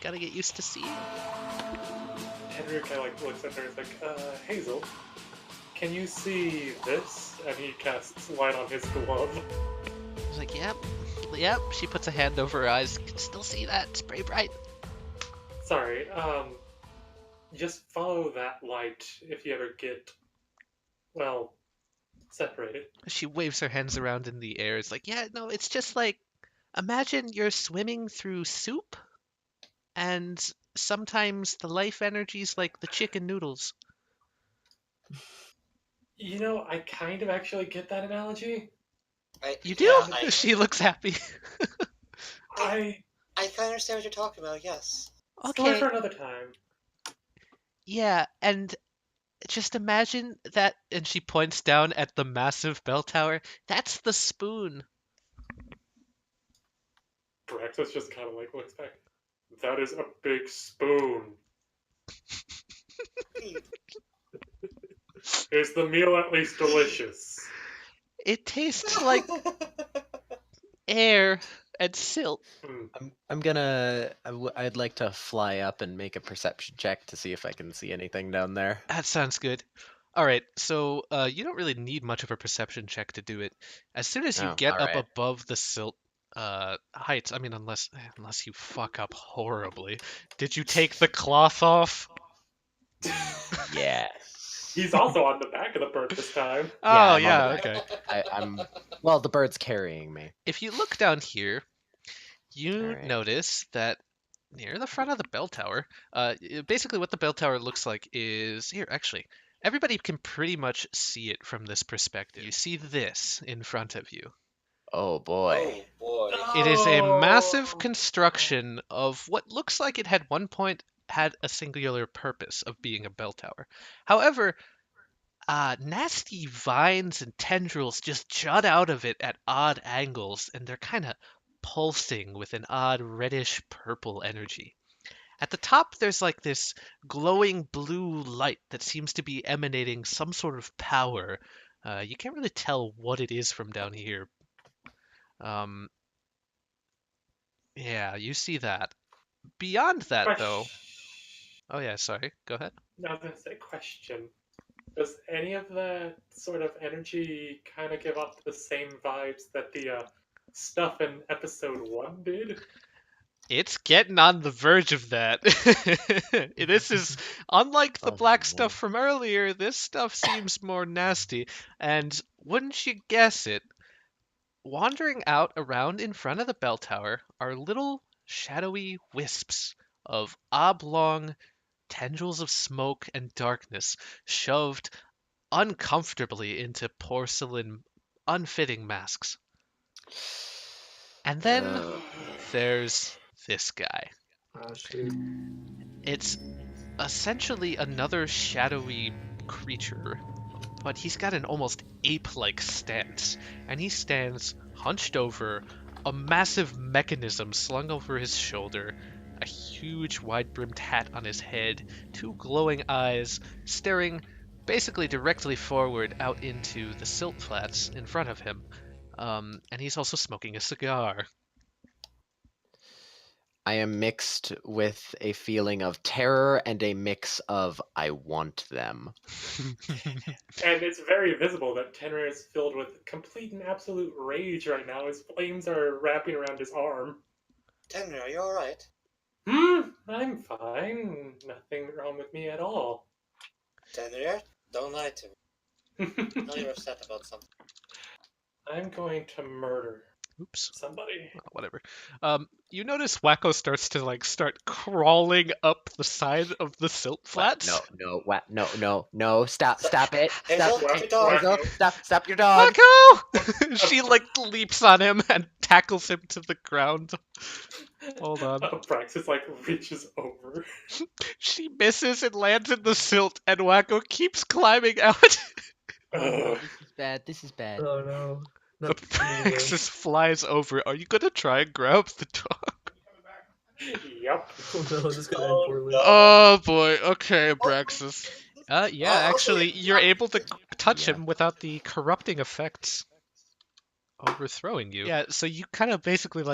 Gotta get used to seeing. Henry kind of like looks at her and is like, Hazel, can you see this? And he casts light on his glove. He's like, yep. She puts a hand over her eyes. Can still see that. It's pretty bright. Sorry, just follow that light if you ever get, well, separated. She waves her hands around in the air. It's like, yeah, no, it's just like, imagine you're swimming through soup, and sometimes the life energy's like the chicken noodles. You know, I kind of actually get that analogy. You do? She looks happy. I kind of understand what you're talking about, yes. Story Okay. for another time. Yeah, and just imagine that, and she points down at the massive bell tower. That's the spoon. Abraxys just kind of like looks back. That is a big spoon. Is the meal at least delicious? It tastes like air and silt. I'd like to fly up and make a perception check to see if I can see anything down there. That sounds good. All right, so you don't really need much of a perception check to do it. As soon as you get up above the silt heights, I mean, unless you fuck up horribly. Did you take the cloth off? Yeah. He's also on the back of the bird this time. Oh, yeah, okay. Well, the bird's carrying me. If you look down here, you notice that near the front of the bell tower, basically what the bell tower looks like is here. Actually, everybody can pretty much see it from this perspective. You see this in front of you. Oh boy. It is a massive construction of what looks like it had one point had a singular purpose of being a bell tower. However, nasty vines and tendrils just jut out of it at odd angles, and they're kind of pulsing with an odd reddish purple energy. At the top, there's like this glowing blue light that seems to be emanating some sort of power. You can't really tell what it is from down here. Yeah, you see that. Beyond that, though... Oh yeah, sorry. Go ahead. I was going to say, question. Does any of that sort of energy kind of give off the same vibes that the stuff in episode 1 did? It's getting on the verge of that. This is, unlike the black stuff from earlier, this stuff seems more nasty. And wouldn't you guess it, wandering out around in front of the bell tower are little shadowy wisps of oblong tendrils of smoke and darkness shoved uncomfortably into porcelain, unfitting masks. And then there's this guy. Oh, shoot. It's essentially another shadowy creature, but he's got an almost ape-like stance, and he stands hunched over a massive mechanism slung over his shoulder, a huge wide-brimmed hat on his head, two glowing eyes staring basically directly forward out into the silt flats in front of him. And he's also smoking a cigar. I am mixed with a feeling of terror and a mix of I want them. And it's very visible that Tenrier is filled with complete and absolute rage right now. His flames are wrapping around his arm. Tenrier, are you alright? I'm fine. Nothing wrong with me at all. Tenrier, don't lie to me. Now you're upset about something. I'm going to murder Oops. somebody. Oh, whatever. You notice Wacko starts to start crawling up the side of the silt flats. No! Stop it! Hazel, Stop your dog. Hazel, stop your dog! Wacko! She leaps on him and tackles him to the ground. Hold on. Abraxys reaches over. She misses and lands in the silt, and Wacko keeps climbing out. This is bad. Oh no. Abraxys flies over. Are you gonna try and grab the dog? Yep. Oh no, this is gonna end poorly. Oh boy. Okay, Abraxys. Yeah, actually, you're able to touch him without the corrupting effects overthrowing you. Yeah, so you kind of basically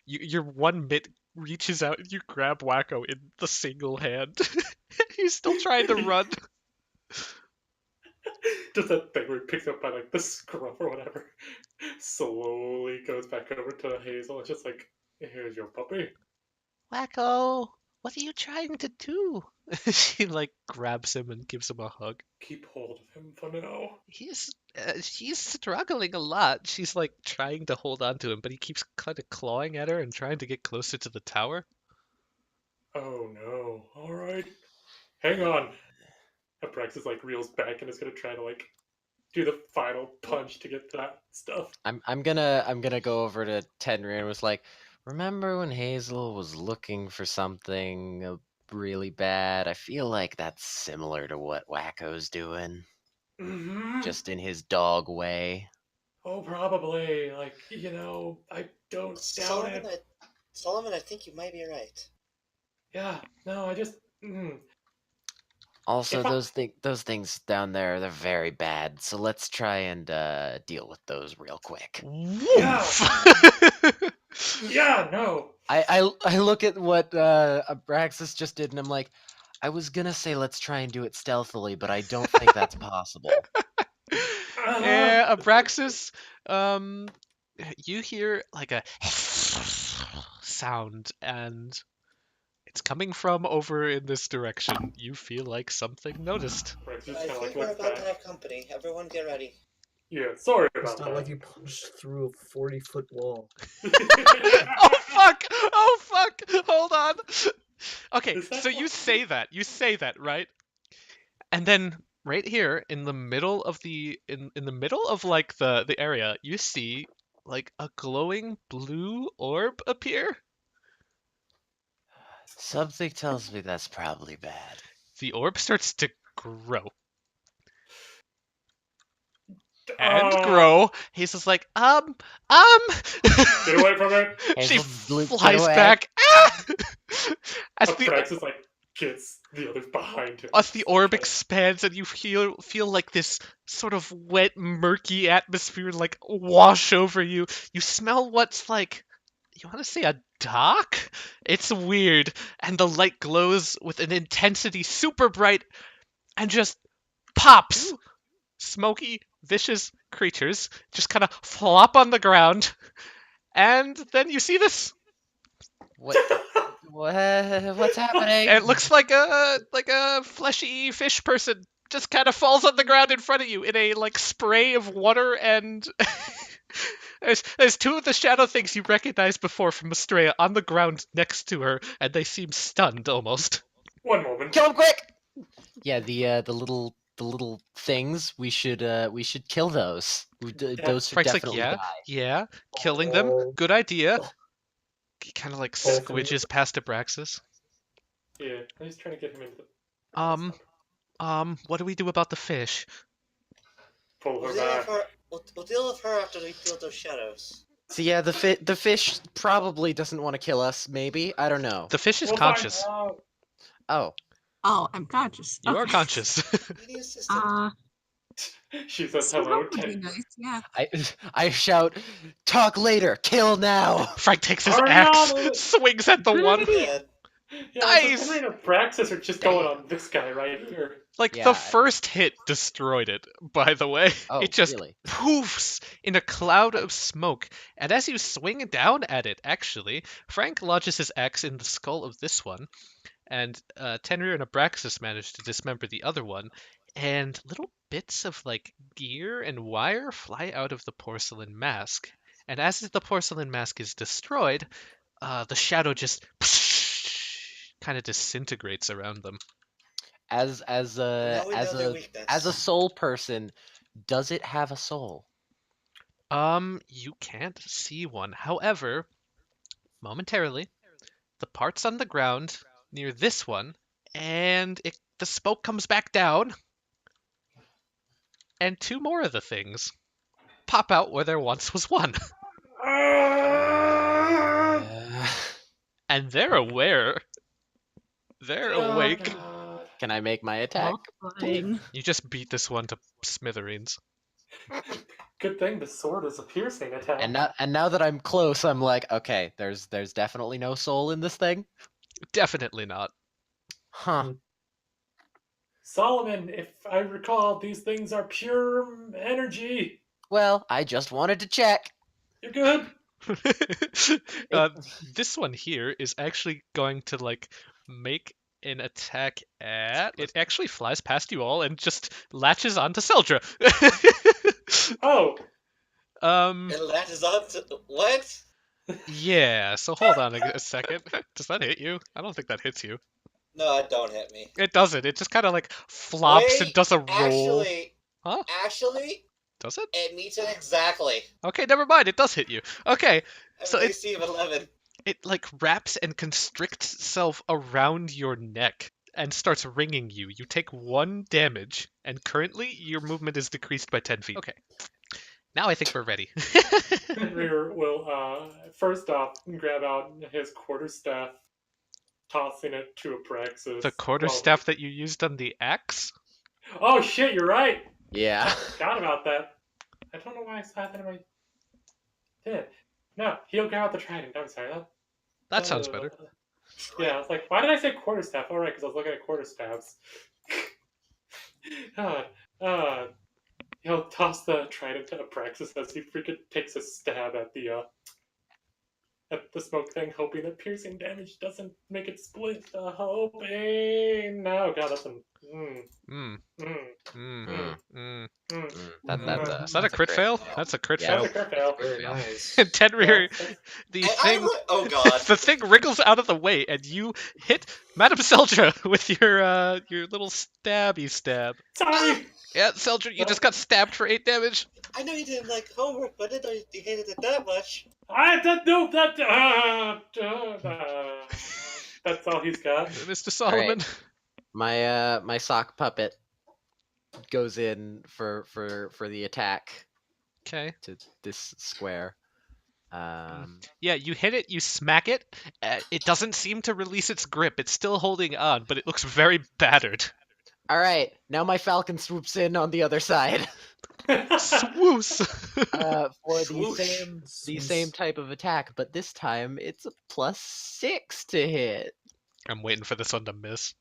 your one mitt reaches out and you grab Wacko in the single hand. He's still trying to run. Just that thing where he picks up by like the scruff or whatever, slowly goes back over to Hazel and just like, here's your puppy. Wacko, what are you trying to do? She like grabs him and gives him a hug. Keep hold of him for now. She's struggling a lot. She's like trying to hold on to him, but he keeps kind of clawing at her and trying to get closer to the tower. Oh no! All right, hang on. Abraxys like reels back and is gonna try to like do the final punch to get that stuff. I'm gonna go over to Tenrier and was like, remember when Hazel was looking for something really bad? I feel like that's similar to what Wacko's doing, Mm-hmm. just in his dog way. Oh, probably. Like, I don't doubt it. Solomon, I think you might be right. Yeah, no, I just. Also, If I- those things down there, they're very bad. So let's try and deal with those real quick. Yeah, no. I look at what Abraxas just did, and I'm like, I was gonna say let's try and do it stealthily, but I don't think that's possible. Yeah, Abraxas, you hear like a sound, and it's coming from over in this direction. You feel like something noticed. Abraxys I kind of like think we're looks about back. to have company. Everyone get ready. Yeah, sorry It's about not that. like you punched through a 40-foot wall. Oh fuck! Oh fuck! Hold on. Okay, Is that so you say that, right? And then right here in the middle of the in the middle of like the area, you see like a glowing blue orb appear. Something tells me that's probably bad. The orb starts to grow and grow. He's just like, Get away from it. She Hazel, get flies away. back. Ah! As the Abraxys like gets the others behind him. as the Just, orb like, expands and you feel like this sort of wet, murky atmosphere like wash over you. You smell what's like, you want to say a dock? It's weird, and the light glows with an intensity super bright and just pops. Smoky, vicious creatures just kind of flop on the ground, and then you see this. What's happening? And it looks like a fleshy fish person just kind of falls on the ground in front of you in a like spray of water, and there's two of the shadow things you recognized before from Estrella on the ground next to her, and they seem stunned almost. One moment. Kill him quick! Yeah, the little things. We should kill those. Those should Frank's like, definitely yeah, die. yeah, killing them, Oh. good idea. He kind of like Oh, squidges past Abraxas. Yeah, I'm just trying to get him into the. What do we do about the fish? Pull We'll her deal, with back. her, we'll deal with her after we kill those shadows. So yeah, the fish probably doesn't want to kill us. Maybe, I don't know. The fish is We'll find conscious. out. Oh, Oh, I'm conscious. You are Okay. conscious. We need assistance. She says So hello. that would be nice, yeah. I shout, talk later, kill now. Frank takes his Ariana! axe, swings at the Good one. idea. Dead. Yeah, Nice! Henry and Abraxys are just going on this guy right here. Like Yeah. the first hit destroyed it, by the way. Oh, It just really? poofs in a cloud of smoke. And as you swing down at it, actually, Frank lodges his axe in the skull of this one, and Tenrier and Abraxas manage to dismember the other one, and little bits of like gear and wire fly out of the porcelain mask. And as the porcelain mask is destroyed, the shadow just kind of disintegrates around them. As Now we know their weakness. as a soul person, does it have a soul? You can't see one. However, momentarily, the parts on the ground near this one, and the smoke comes back down, and two more of the things pop out where there once was one. And they're aware. They're awake. Can I make my attack? Oh, fine. You just beat this one to smithereens. Good thing the sword is a piercing attack. And now that I'm close, I'm like, okay, there's definitely no soul in this thing. Definitely not. Huh. Solomon, if I recall, these things are pure energy. Well, I just wanted to check. You're good. This one here is actually going to like make an attack at. It actually flies past you all and just latches onto Seldra. Oh, It latches on to what? Yeah. So hold on a second. Does that hit you? I don't think that hits you. No, it don't hit me. It doesn't. It just kind of like flops and Wait, does a roll. Huh? Actually, Does it? it meets it exactly. Okay, never mind. It does hit you. Okay. I So have an it AC of 11. it like wraps and constricts itself around your neck and starts ringing you. You take 1 damage, and currently your movement is decreased by 10 feet. Okay. Now I think we're ready. Tenrier will first off grab out his quarterstaff, tossing it to Abraxys. The quarterstaff that you used on the axe? Oh shit, you're right. Yeah. Forgot about that. I don't know why I saw that in my head. No, he'll grab out the trident. I'm sorry. That sounds better. Yeah, I was like, why did I say quarterstaff? All right, because I was looking at quarterstaffs. He'll toss the trident to Abraxys as he freaking takes a stab at the smoke thing, hoping that piercing damage doesn't make it split. Hoping. No, God, that's an. Is that a crit fail? That's a crit Yeah. fail. That's a crit fail. Very nice. Tenrier, the thing, Oh god. the thing wriggles out of the way, and you hit Madame Seldra with your little stabby stab. Sorry. Yeah, Seldra, you just got stabbed for 8 damage. I know you didn't like homework, but I didn't know you hated it that much. I don't know that. That's all he's got. Mr. Solomon. My sock puppet goes in for the attack Okay. to this square. Yeah, you hit it, you smack it. It doesn't seem to release its grip. It's still holding on, but it looks very battered. All right, now my falcon swoops in on the other side Swoos. for the Swoosh. same type of attack, but this time it's a +6 to hit. I'm waiting for this one to miss.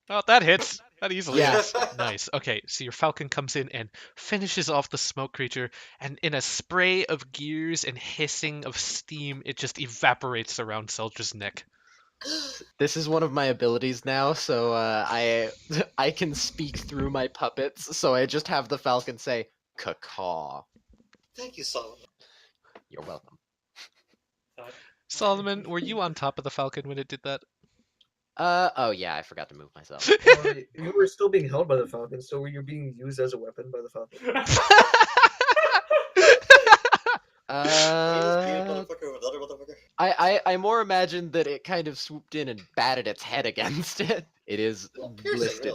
Oh, that hits. That easily Yeah. hits. Nice. Okay, so your falcon comes in and finishes off the smoke creature, and in a spray of gears and hissing of steam, it just evaporates around Seldra's neck. This is one of my abilities now, so I can speak through my puppets. So I just have the falcon say "cacaw." Thank you, Solomon. You're welcome. Solomon, were you on top of the falcon when it did that? Oh yeah, I forgot to move myself. You were still being held by the Falcon, so were you being used as a weapon by the Falcon? Motherfucker with another motherfucker. I more imagined that it kind of swooped in and batted its head against it. It is Well, piercing, listed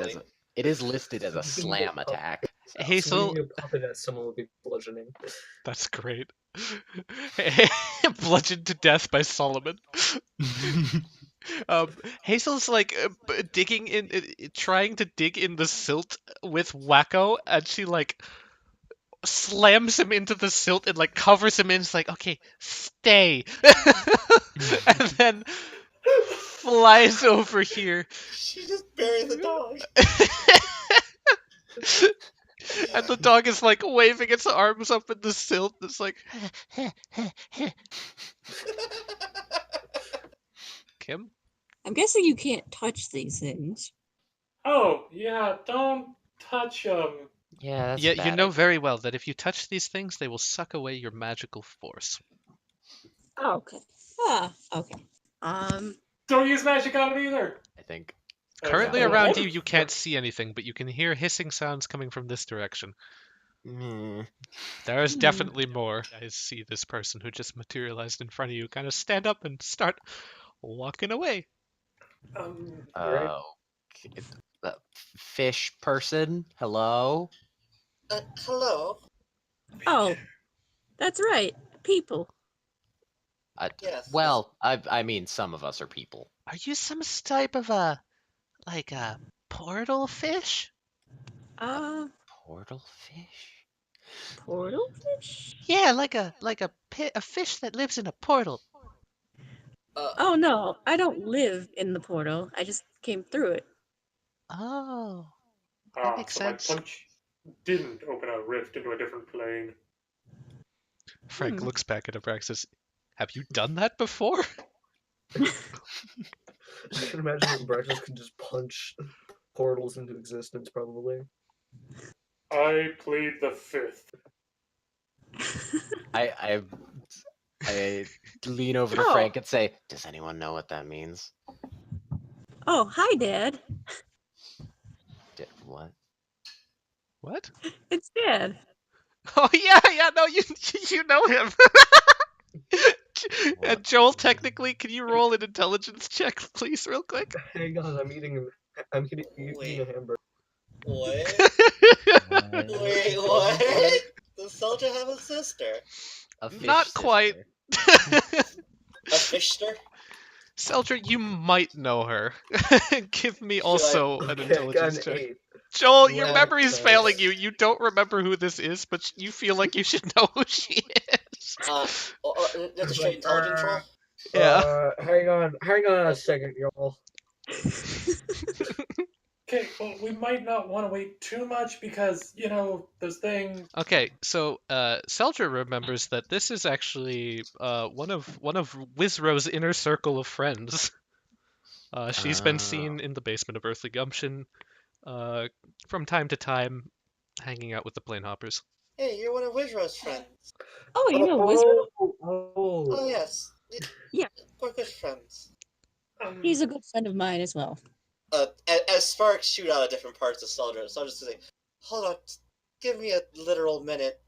really. as a slam attack. Hazel, Swinging a puppet at someone would be bludgeoning. that's great. Bludgeoned to death by Solomon. Hazel's like digging in, trying to dig in the silt with Wacko, and she like slams him into the silt and like covers him in. It's like, okay, stay, and then flies over here, She just buried the dog. and the dog is like waving its arms up in the silt. It's like, Kim. I'm guessing you can't touch these things. Oh yeah, don't touch them. Yeah, that's Yeah, bad. you know very well that if you touch these things, they will suck away your magical force. Oh, okay. Okay. Don't use magic on it either. I think. Currently Yeah. around you, you can't see anything, but you can hear hissing sounds coming from this direction. There is definitely more. I see this person who just materialized in front of you kind of stand up and start walking away. Right. Okay. Fish person, hello. Hello. Oh, that's right. People. Yes. Well, I mean, some of us are people. Are you some type of a portal fish? Portal fish? portal fish? Yeah, like a fish that lives in a portal. Oh no, I don't live in the portal. I just came through it. Oh, that Ah, makes so my sense. punch didn't open a rift into a different plane. Frank Hmm. looks back at Abraxas. Have you done that before? I can imagine that Abraxas can just punch portals into existence, probably. I plead the fifth. I lean over to Oh. Frank and say, "Does anyone know what that means?" Oh, hi, Dad. What? What? It's Dad. Oh yeah, no, you know him. What? Joel, technically, can you roll an intelligence check, please, real quick? Hang on, I'm eating eating Wait. a hamburger. What? Wait, what? Does Seldra have a sister? A fish Not quite. sister. A fishster? Seldra, you might know her. Give me Should also an Okay, I got intelligence an check. 8. Joel, your Yeah, memory's nice. failing you. You don't remember who this is, but you feel like you should know who she is. That's a straight intelligence roll? Yeah. Hang on a second, y'all. Okay, well, we might not want to wait too much because, those things. Okay, so Seldra remembers that this is actually one of Wizrow's inner circle of friends. She's been seen in the basement of Earthly Gumption from time to time, hanging out with the Planehoppers. Hey, you're one of Wizro's friends. Oh, you know Wizard? Oh, yes. Yeah. We're good friends. He's a good friend of mine as well. As sparks shoot out of different parts of Seldra, so I'm just saying, hold on, give me a literal minute.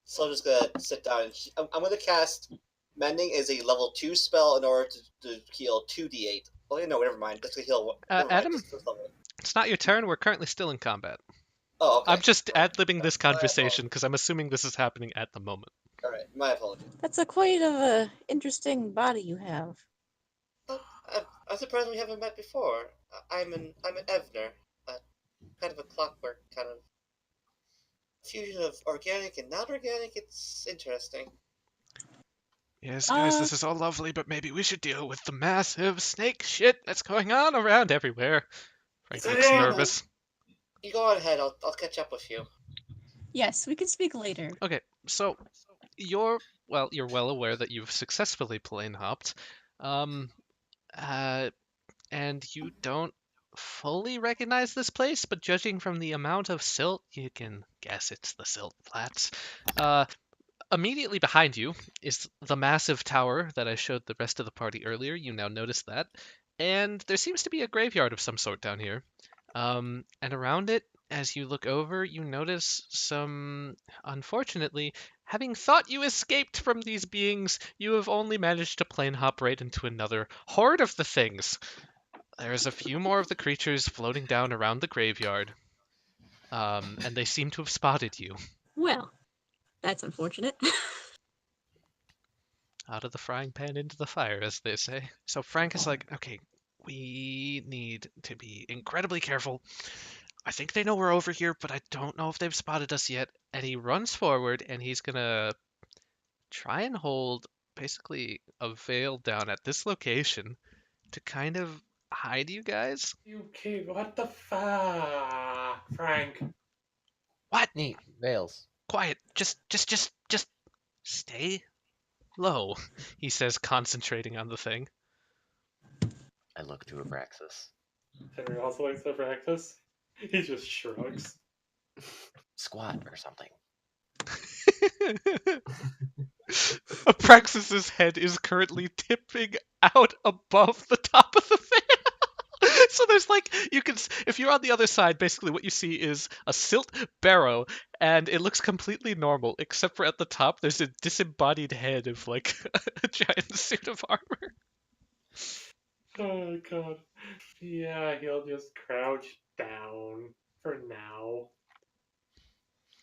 Seldra's gonna sit down and I'm gonna cast Mending is a level 2 spell in order to heal 2d8. Well, no, never mind. That's gonna heal. Never mind. Adam, Just level. it's not your turn. We're currently still in combat. Oh, okay. I'm just ad-libbing this My conversation because I'm assuming this is happening at the moment. Alright, my apologies. That's a quite of a interesting body you have. I'm surprised we haven't met before. I'm an Evner, kind of a clockwork kind of fusion of organic and not organic. It's interesting. Yes, guys, this is all lovely, but maybe we should deal with the massive snake shit that's going on around everywhere. Frank looks Yeah. nervous. You go on ahead. I'll catch up with you. Yes, we can speak later. Okay, so you're well aware that you've successfully plane hopped, and you don't fully recognize this place, but judging from the amount of silt, you can guess it's the silt flats. Immediately behind you is the massive tower that I showed the rest of the party earlier. You now notice that. And there seems to be a graveyard of some sort down here. And around it, as you look over, you notice some, unfortunately, having thought you escaped from these beings, you have only managed to plane hop right into another horde of the things. There's a few more of the creatures floating down around the graveyard. And they seem to have spotted you. Well, that's unfortunate. Out of the frying pan into the fire, as they say. So Frank is like, okay, we need to be incredibly careful. I think they know we're over here, but I don't know if they've spotted us yet. And he runs forward, and he's gonna try and hold basically a veil down at this location to kind of hide you guys. Okay, what the fuck, Frank? What? Neat. Veils. Quiet. Just stay low, he says, concentrating on the thing. I look to Abraxas. Tenrier also likes Abraxys. He just shrugs. Squat or something. Abraxas's head is currently tipping out above the top of the fan. So there's like, if you're on the other side, basically what you see is a silt barrow, and it looks completely normal, except for at the top there's a disembodied head of like a giant suit of armor. Oh god. Yeah, he'll just crouch down for now.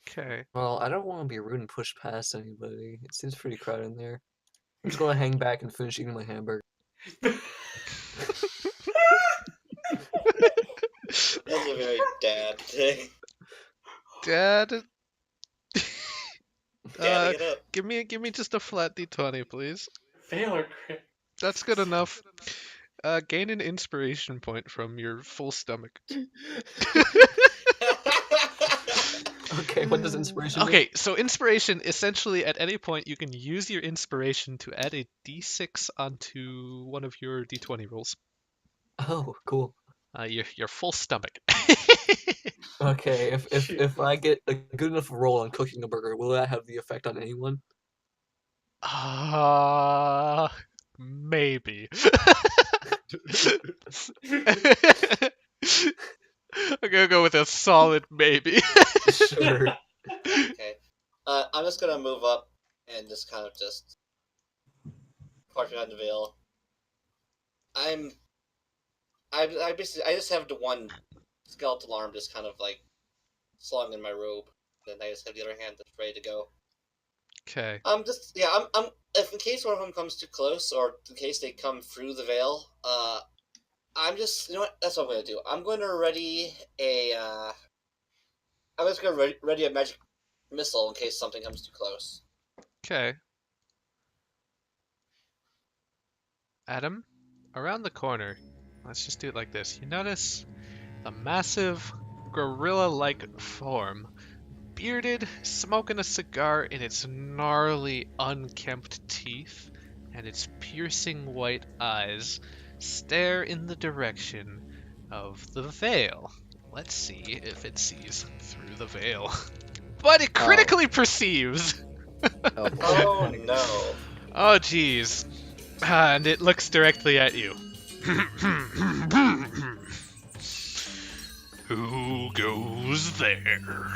Okay. Well, I don't want to be rude and push past anybody. It seems pretty crowded in there. I'm just gonna hang back and finish eating my hamburger. That's a very dad thing. Dad. Dabbing it up. give me just a flat d20, please. Fail or crit. That's good enough. Gain an inspiration point from your full stomach. Okay, what does inspiration do? Okay, so inspiration, essentially at any point you can use your inspiration to add a d6 onto one of your d20 rolls. Oh, cool. Your full stomach. Okay, if I get a good enough roll on cooking a burger, will that have the effect on anyone? Maybe. I'm gonna go with a solid maybe. Sure. Okay. I'm just gonna move up and just kind of just park behind the veil. I basically I just have the one skeletal arm just kind of like slung in my robe. Then I just have the other hand that's ready to go. Okay. I'm if in case one of them comes too close, or in case they come through the veil, I'm just, you know what? That's what I'm gonna do. I'm going to ready a, I'm just gonna ready a magic missile in case something comes too close. Okay. Adam, around the corner, let's just do it like this. You notice a massive gorilla-like form, bearded, smoking a cigar in its gnarly, unkempt teeth, and its piercing white eyes stare in the direction of the veil. Let's see if it sees through the veil. But it critically perceives! Oh, Oh no. Oh, jeez. And it looks directly at you. Who goes there?